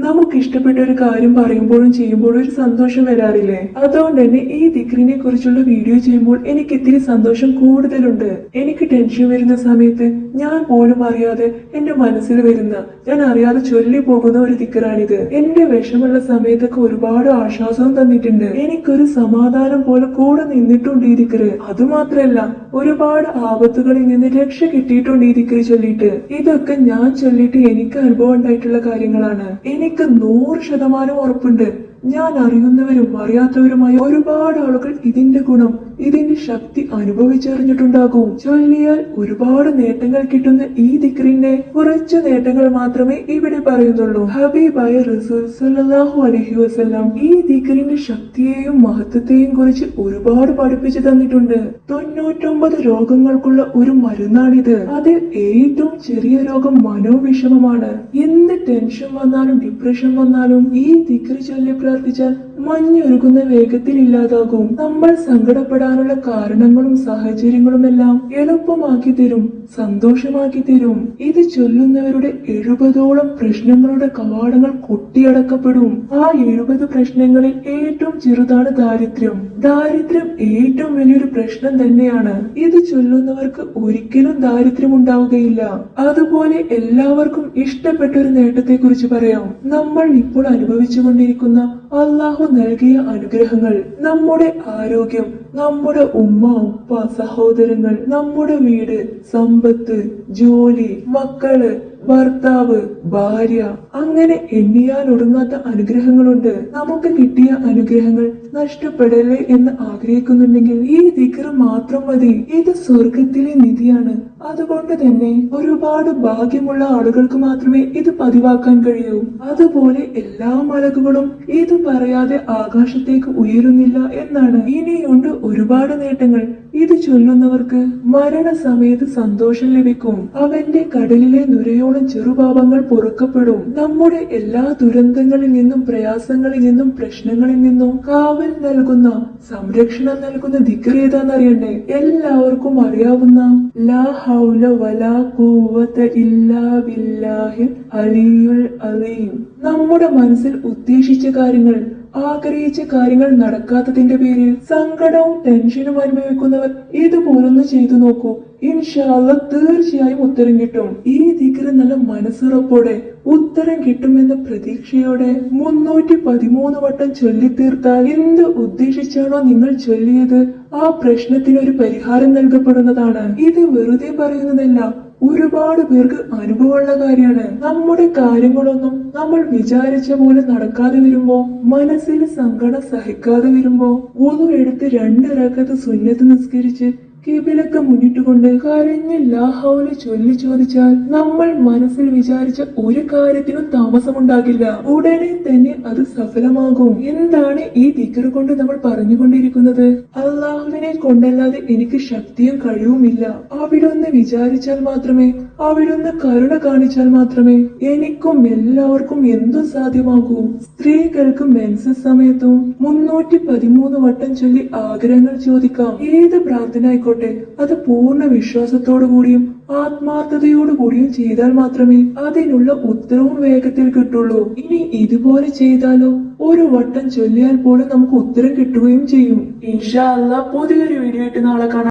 നമുക്ക് ഇഷ്ടപ്പെട്ട ഒരു കാര്യം പറയുമ്പോഴും ചെയ്യുമ്പോഴും ഒരു സന്തോഷം വരാറില്ലേ? അതുകൊണ്ട് തന്നെ ഈ ദിക്റിനെ കുറിച്ചുള്ള വീഡിയോ ചെയ്യുമ്പോൾ എനിക്ക് ഇത്തിരി സന്തോഷം കൂടുതലുണ്ട്. എനിക്ക് ടെൻഷൻ വരുന്ന സമയത്ത് ഞാൻ പോലും അറിയാതെ എന്റെ മനസ്സിൽ വരുന്ന, ഞാൻ അറിയാതെ ചൊല്ലി പോകുന്ന ഒരു ദിക്റാണിത്. എന്റെ വിഷമുള്ള സമയത്തൊക്കെ ഒരുപാട് ആശ്വാസവും തന്നിട്ടുണ്ട്. എനിക്കൊരു സമാധാനം പോലെ കൂടെ നിന്നിട്ടുണ്ട് ഈ ദിക്റ്. അതുമാത്രല്ല, ഒരുപാട് ആപത്തുകളിൽ നിന്ന് രക്ഷ കിട്ടിയിട്ടുണ്ട് ഈ ദിക്റ് ചൊല്ലിയിട്ട്. ഇതൊക്കെ ഞാൻ ചൊല്ലിയിട്ട് എനിക്ക് അനുഭവം ഉണ്ടായിട്ടുള്ള കാര്യങ്ങളാണ്. എനിക്ക് 100% ഉറപ്പുണ്ട്, ഞാൻ അറിയുന്നവരും അറിയാത്തവരുമായ ഒരുപാട് ആളുകൾ ഇതിന്റെ ഗുണം, ഇതിന്റെ ശക്തി അനുഭവിച്ചറിഞ്ഞിട്ടുണ്ടാകും. ചൊല്ലിയാൽ ഒരുപാട് നേട്ടങ്ങൾ കിട്ടുന്ന ഈ ദിക്റിന്റെ കുറച്ചു നേട്ടങ്ങൾ മാത്രമേ ഇവിടെ പറയുന്നുള്ളൂ. ഹബീബായ റസൂൽ സല്ലല്ലാഹു അലൈഹി വസല്ലം ഈ ദിക്റിന്റെ ശക്തിയെയും മഹത്വത്തെയും കുറിച്ച് ഒരുപാട് പഠിപ്പിച്ചു തന്നിട്ടുണ്ട്. 99 രോഗങ്ങൾക്കുള്ള ഒരു മരുന്നാണിത്. അതിൽ ഏറ്റവും ചെറിയ രോഗം മനോവിഷമമാണ്. എന്ത് ടെൻഷൻ വന്നാലും ഡിപ്രഷൻ വന്നാലും ഈ ദിക്റ് ചൊല്ലി പ്രാർത്ഥിച്ചാൽ മഞ്ഞൊരുക്കുന്ന വേഗത്തിൽ ഇല്ലാതാകും. നമ്മൾ സങ്കടപ്പെടാനുള്ള കാരണങ്ങളും സാഹചര്യങ്ങളും എല്ലാം എളുപ്പമാക്കി തരും, സന്തോഷമാക്കി തരും. ഇത് ചൊല്ലുന്നവരുടെ 70ഓളം പ്രശ്നങ്ങളുടെ കവാടങ്ങൾ കൊട്ടിയടക്കപ്പെടും. ആ 70 പ്രശ്നങ്ങളിൽ ഏറ്റവും ചെറുതാണ് ദാരിദ്ര്യം. ദാരിദ്ര്യം ഏറ്റവും വലിയൊരു പ്രശ്നം തന്നെയാണ്. ഇത് ചൊല്ലുന്നവർക്ക് ഒരിക്കലും ദാരിദ്ര്യം ഉണ്ടാവുകയില്ല. അതുപോലെ എല്ലാവർക്കും ഇഷ്ടപ്പെട്ട ഒരു നേട്ടത്തെ കുറിച്ച് പറയാം. നമ്മൾ ഇപ്പോൾ അനുഭവിച്ചുകൊണ്ടിരിക്കുന്ന അള്ളാഹു നൽകിയ അനുഗ്രഹങ്ങൾ, നമ്മുടെ ആരോഗ്യം, നമ്മുടെ ഉമ്മ ഉപ്പ സഹോദരങ്ങൾ, നമ്മുടെ വീട്, സമ്പത്ത്, ജോലി, മക്കള്, ഭർത്താവ്, ഭാര്യ, അങ്ങനെ എണ്ണിയാൽ ഒടുങ്ങാത്ത അനുഗ്രഹങ്ങളുണ്ട്. നമുക്ക് കിട്ടിയ അനുഗ്രഹങ്ങൾ നഷ്ടപ്പെടല്ലേ എന്ന് ആഗ്രഹിക്കുന്നുണ്ടെങ്കിൽ ഈ ദിക്ർ മാത്രം മതി. ഇത് സ്വർഗത്തിലെ നിധിയാണ്. അതുകൊണ്ട് തന്നെ ഒരുപാട് ഭാഗ്യമുള്ള ആളുകൾക്ക് മാത്രമേ ഇത് പതിവാക്കാൻ കഴിയൂ. അതുപോലെ എല്ലാ മലക്കുകളും ഇത് പറയാതെ ആകാശത്തേക്ക് ഉയരുന്നില്ല എന്നാണ്. ഇനിയുണ്ട് ഒരുപാട് നേട്ടങ്ങൾ. ഇത് ചൊല്ലുന്നവർക്ക് മരണസമയത്ത് സന്തോഷം ലഭിക്കും. അവന്റെ കടലിലെ നുരയോളം ചെറുപാപങ്ങൾ പൊറുക്കപ്പെടും. നമ്മുടെ എല്ലാ ദുരന്തങ്ങളിൽ നിന്നും, പ്രയാസങ്ങളിൽ നിന്നും, പ്രശ്നങ്ങളിൽ നിന്നും കാവൽ നൽകുന്ന, സംരക്ഷണം നൽകുന്ന ദിക്ർ ഏതാന്നറിയണ്ടേ? എല്ലാവർക്കും അറിയാവുന്ന ലാ ഹൗല വലാ ഖുവത ഇല്ലാ ബില്ലാഹിൽ അലിയുൽ അലീം. നമ്മുടെ മനസ്സിൽ ഉദ്ദേശിച്ച കാര്യങ്ങൾ, ആഗ്രഹിച്ച കാര്യങ്ങൾ നടക്കാത്തതിന്റെ പേരിൽ സങ്കടവും ടെൻഷനും അനുഭവിക്കുന്നവർ ഇതുപോലൊന്ന് ചെയ്തു നോക്കൂ. ഇൻഷാ അല്ലാഹ് തീർച്ചയായും ഉത്തരം കിട്ടും. ഈ ദിക്ർ നല്ല മനസ്സുറപ്പോടെ ഉത്തരം കിട്ടുമെന്ന പ്രതീക്ഷയോടെ 313 വട്ടം ചൊല്ലിത്തീർത്താൽ എന്ത് ഉദ്ദേശിച്ചാണോ നിങ്ങൾ ചൊല്ലിയത് ആ പ്രശ്നത്തിന് ഒരു പരിഹാരം നൽകപ്പെടുന്നതാണ്. ഇത് വെറുതെ പറയുന്നതല്ല, ഒരുപാട് പേർക്ക് അനുഭവമുള്ള കാര്യമാണ്. നമ്മുടെ കാര്യങ്ങളൊന്നും നമ്മൾ വിചാരിച്ച പോലെ നടക്കാതെ വരുമ്പോ, മനസ്സിൽ സങ്കടം സഹിക്കാതെ വരുമ്പോ, വുളു എടുത്ത് 2 റകഅത്ത് സുന്നത്ത് നിസ്കരിച്ച് കിബിലക്ക് മുന്നിട്ടുകൊണ്ട് കരഞ്ഞ് ലാ ഹൗല ചൊല്ലി ചോദിച്ചാൽ നമ്മൾ മനസ്സിൽ വിചാരിച്ച ഒരു കാര്യത്തിനും താമസമുണ്ടാകില്ല. ഉടനെ തന്നെ അത് സഫലമാകും. എന്താണ് ഈ ദിക്ർ കൊണ്ട് നമ്മൾ പറഞ്ഞുകൊണ്ടിരിക്കുന്നത്? അള്ളാഹുവിനെ കൊണ്ടല്ലാതെ എനിക്ക് ശക്തിയും കഴിവുമില്ല. അവിടൊന്ന് വിചാരിച്ചാൽ മാത്രമേ, അവിടൊന്ന് കരുണ കാണിച്ചാൽ മാത്രമേ എനിക്കും എല്ലാവർക്കും എന്തും സാധ്യമാകൂ. സ്ത്രീകൾക്ക് മെൻസസ് സമയത്തും 313 വട്ടം ചൊല്ലി ആഗ്രഹങ്ങൾ ചോദിക്കാം. ഏത് പ്രാർത്ഥന ആയിക്കോട്ടെ, അത് പൂർണ്ണ വിശ്വാസത്തോടു കൂടിയും ആത്മാർത്ഥതയോടു കൂടിയും ചെയ്താൽ മാത്രമേ അതിനുള്ള ഉത്തരവും വേഗത്തിൽ കിട്ടുള്ളൂ. ഇനി ഇതുപോലെ ചെയ്താലോ, ഒരു വട്ടം ചൊല്ലിയാൽ പോലും നമുക്ക് ഉത്തരം കിട്ടുകയും ചെയ്യും. ഇൻഷാ അല്ലാഹ് പുതിയൊരു വീഡിയോ ആയിട്ട് നാളെ കാണാം.